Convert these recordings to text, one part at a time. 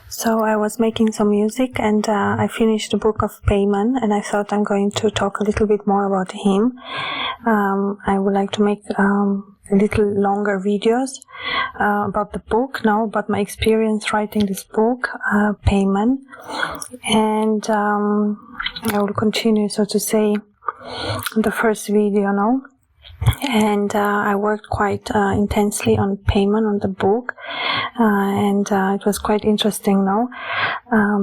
So I was making some music and I finished the book of Paimon, and I thought I'm going to talk a little bit more about him. I would like to make a little longer videos about the book now, about my experience writing this book, Paimon. And I will continue, so to say, the first video now. And I worked quite intensely on Paimon, on the book, and it was quite interesting now,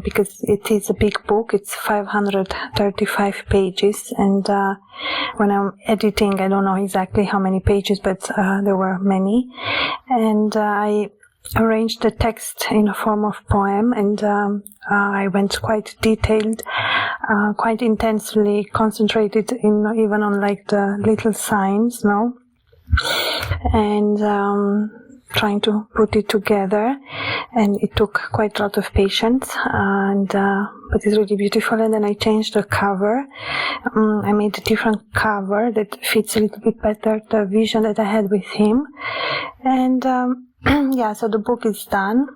because it is a big book. It's 535 pages, and when I'm editing, I don't know exactly how many pages, but there were many, and I arranged the text in a form of poem, and I went quite detailed, quite intensely concentrated even on like the little signs, no, and trying to put it together, and it took quite a lot of patience, and but it's really beautiful. And then I changed the cover. I made a different cover that fits a little bit better the vision that I had with him, and yeah, so the book is done.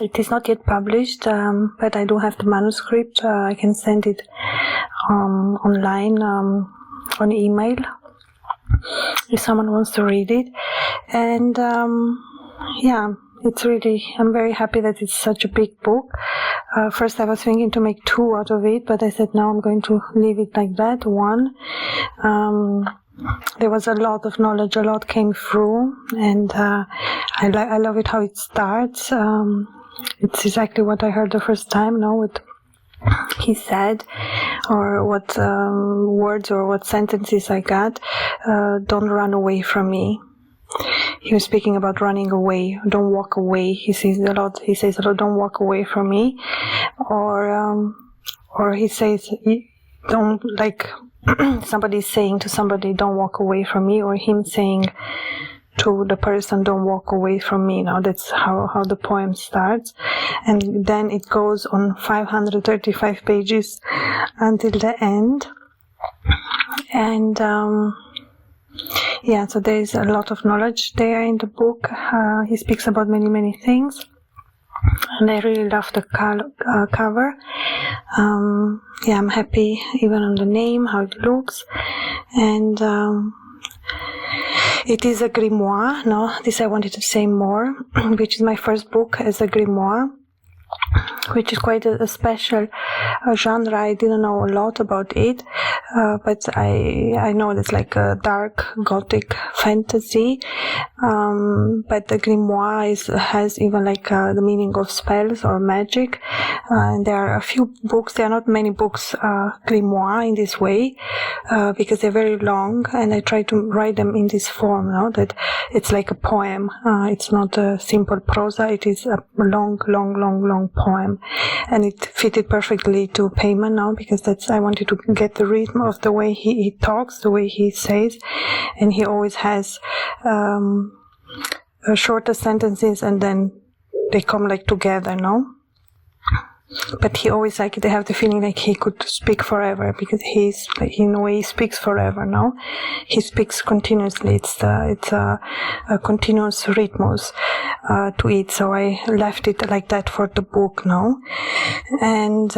It is not yet published, but I do have the manuscript. I can send it online, on email, if someone wants to read it. And yeah, it's really, I'm very happy that it's such a big book. First I was thinking to make 2 out of it, but I said no, I'm going to leave it like that, 1. There was a lot of knowledge, a lot came through, and I love it how it starts. It's exactly what I heard the first time, no, what he said, or what words or what sentences I got. Don't run away from me. He was speaking about running away. Don't walk away. He says a lot. Don't walk away from me, or he says, don't, like, somebody saying to somebody, don't walk away from me, or him saying to the person, don't walk away from me. Now that's how the poem starts, and then it goes on 535 pages until the end. And yeah, so there is a lot of knowledge there in the book. He speaks about many things, and I really love the cover. Yeah, I'm happy even on the name, how it looks. And it is a grimoire. No, this I wanted to say more, which is my first book as a grimoire, which is quite a special genre. I didn't know a lot about it, but I know it's like a dark gothic fantasy, but the grimoire has even like the meaning of spells or magic, and there are a few books. There are not many books grimoire in this way, because they're very long, and I try to write them in this form now, that it's like a poem. It's not a simple prosa, it is a long poem, and it fitted perfectly to Paimon now, because I wanted to get the rhythm of the way he talks, the way he says, and he always has shorter sentences, and then they come like together, no? But he always, like, they have the feeling like he could speak forever, because he's, in a way, he speaks forever, no? He speaks continuously. It's a continuous rhythmus to it. So I left it like that for the book now. And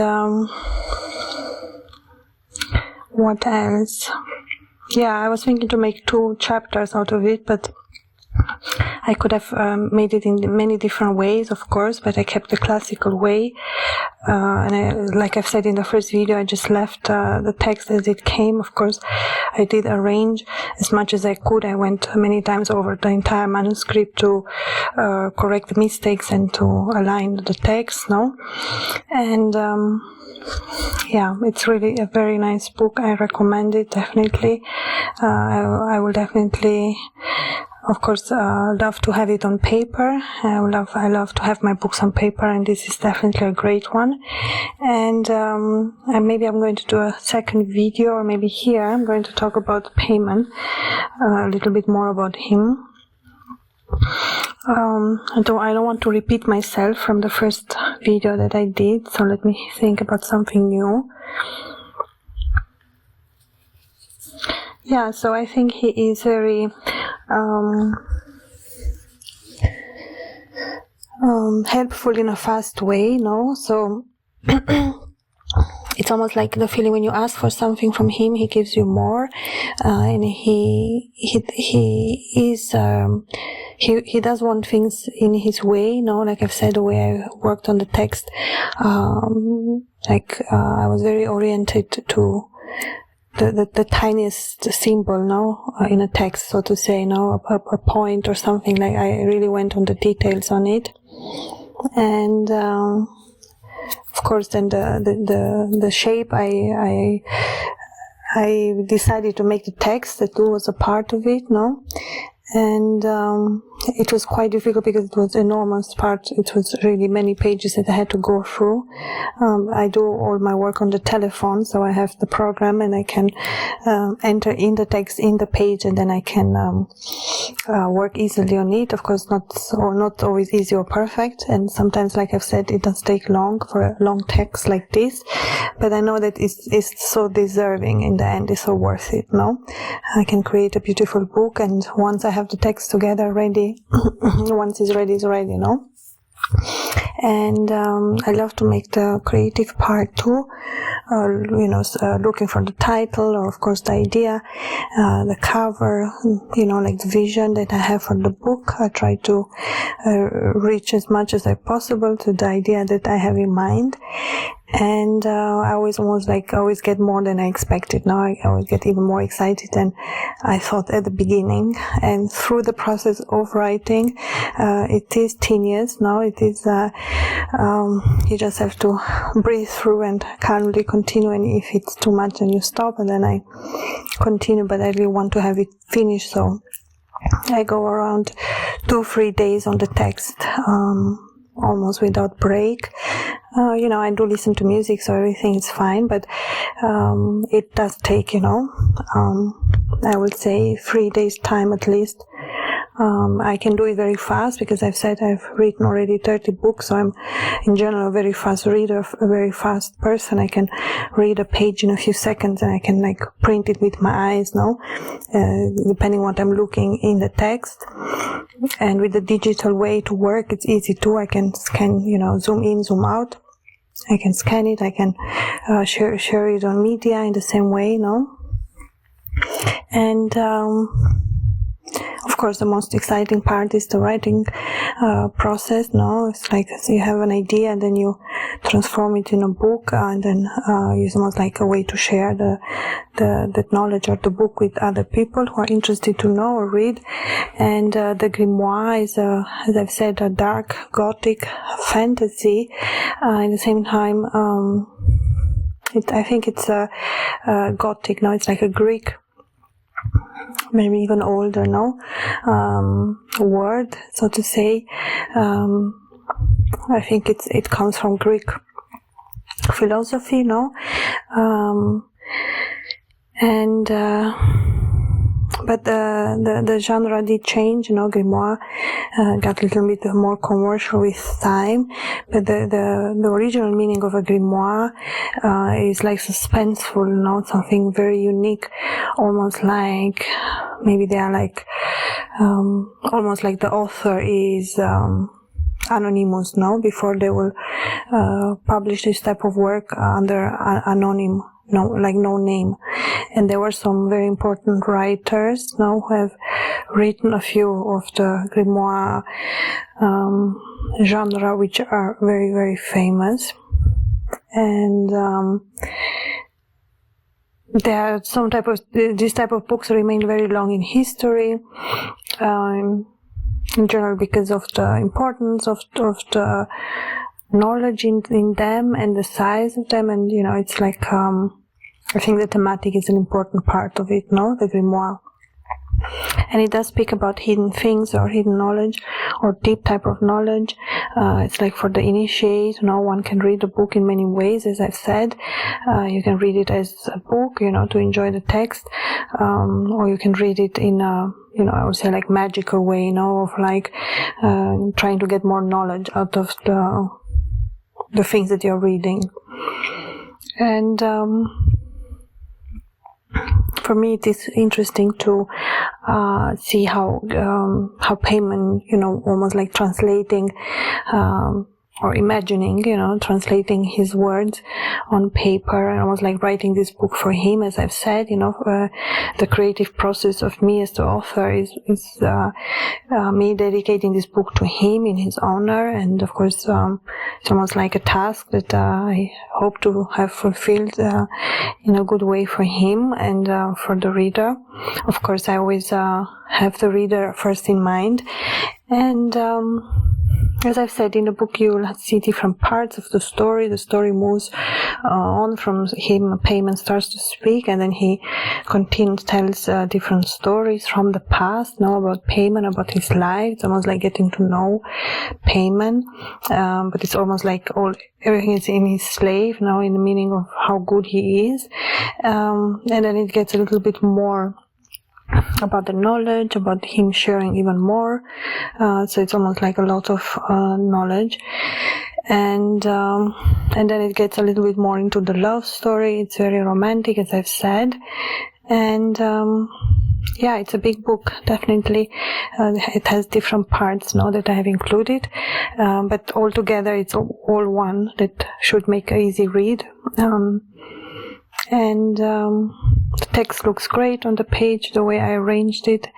what else? Yeah, I was thinking to make 2 chapters out of it, but I could have made it in many different ways, of course, but I kept the classical way. And like I've said in the first video, I just left the text as it came. Of course, I did arrange as much as I could. I went many times over the entire manuscript to correct the mistakes and to align the text, no? And yeah, it's really a very nice book. I recommend it, definitely. I will definitely, of course, love to have it on paper. I love to have my books on paper, and this is definitely a great one. And maybe I'm going to do a second video, or maybe here I'm going to talk about Paimon, a little bit more about him. I don't want to repeat myself from the first video that I did, so let me think about something new. Yeah, so I think he is very helpful in a fast way, no? So it's almost like the feeling when you ask for something from him, he gives you more, and he does want things in his way, no? Like I've said, the way I worked on the text, I was very oriented to the tiniest symbol, no, in a text, so to say, no, a point or something. Like I really went on the details on it, and of course, then the shape I decided to make the text that was a part of it, no, and it was quite difficult because it was enormous part. It was really many pages that I had to go through. I do all my work on the telephone, so I have the program and I can enter in the text in the page, and then I can work easily on it. Of course, not always easy or perfect, and sometimes, like I've said, it does take long for a long text like this. But I know that it's so deserving in the end. It's so worth it. No, I can create a beautiful book, and once I have the text together ready. Once it's ready, no? And I love to make the creative part too, looking for the title, or of course the idea, the cover, like the vision that I have for the book. I try to reach as much as I possible to the idea that I have in mind. And I always get more than I expected. Now I always get even more excited than I thought at the beginning. And through the process of writing, it is tedious. Now it is, you just have to breathe through and calmly continue. And if it's too much, then you stop, and then I continue. But I really want to have it finished, so I go around 2-3 days on the text, almost without break. I do listen to music, so everything is fine, but it does take, I would say 3 days time at least. I can do it very fast because I've said I've written already 30 books, so I'm in general a very fast reader, a very fast person. I can read a page in a few seconds, and I can print it with my eyes, depending what I'm looking in the text. And with the digital way to work, it's easy too. I can scan, zoom in, zoom out. I can scan it. I can share it on media in the same way, And of course, the most exciting part is the writing process. It's like you have an idea, and then you transform it in a book, and then it's almost like a way to share the knowledge of the book with other people who are interested to know or read. And the grimoire is, as I've said, a dark Gothic fantasy. At the same time, I think it's Gothic. It's like a Greek, maybe even older, word, so to say. I think it comes from Greek philosophy, but the genre did change, grimoire got a little bit more commercial with time, but the original meaning of a grimoire is like suspenseful, something very unique, almost like maybe they are like almost like the author is anonymous, before they will publish this type of work under anonym, no name. And there were some very important writers who have written a few of the grimoire genre, which are very, very famous. And there are this type of books remain very long in history, in general because of the importance of the knowledge in them and the size of them. And it's like I think the thematic is an important part of it, the grimoire. And it does speak about hidden things or hidden knowledge or deep type of knowledge. It's like for the initiate, one can read a book in many ways, as I've said. You can read it as a book, to enjoy the text, or you can read it in a, I would say like magical way, of like trying to get more knowledge out of the things that you're reading. And for me, it is interesting to see how Paimon, almost like translating or imagining, translating his words on paper, and almost like writing this book for him. As I've said, the creative process of me as the author is me dedicating this book to him in his honor, and of course it's almost like a task that I hope to have fulfilled in a good way for him and for the reader. Of course, I always have the reader first in mind, and as I've said in the book, you will see different parts of the story. The story moves on from him. Paimon starts to speak, and then he tells different stories from the past, about Paimon, about his life. It's almost like getting to know Paimon, but it's almost like everything is in his slave, in the meaning of how good he is. And then it gets a little bit more about the knowledge, about him sharing even more. So it's almost like a lot of knowledge. And then it gets a little bit more into the love story. It's very romantic, as I've said. And it's a big book, definitely. It has different parts that I have included. But altogether, it's all one that should make an easy read. The text looks great on the page, the way I arranged it.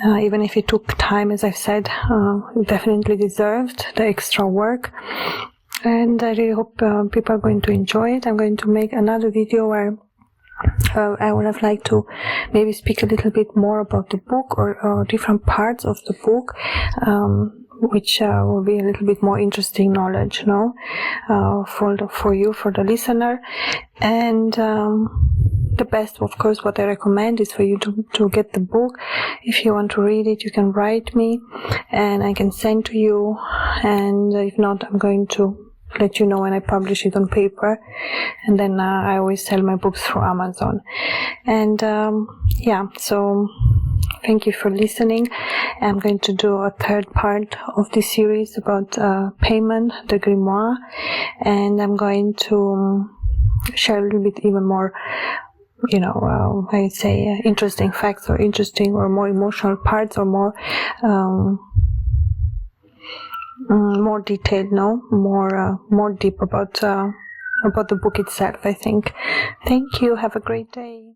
Even if it took time, as I've said, it definitely deserved the extra work. And I really hope people are going to enjoy it. I'm going to make another video where I would have liked to maybe speak a little bit more about the book or different parts of the book, which will be a little bit more interesting knowledge, for you, for the listener. And the best, of course, what I recommend is for you to get the book. If you want to read it, you can write me and I can send to you. And if not, I'm going to let you know when I publish it on paper. And then I always sell my books through Amazon. And so thank you for listening. I'm going to do a third part of this series about Paimon, the grimoire, and I'm going to share a little bit even more, I'd say interesting facts or interesting or more emotional parts or more more detailed, more deep about the book itself, I think. Thank you. Have a great day.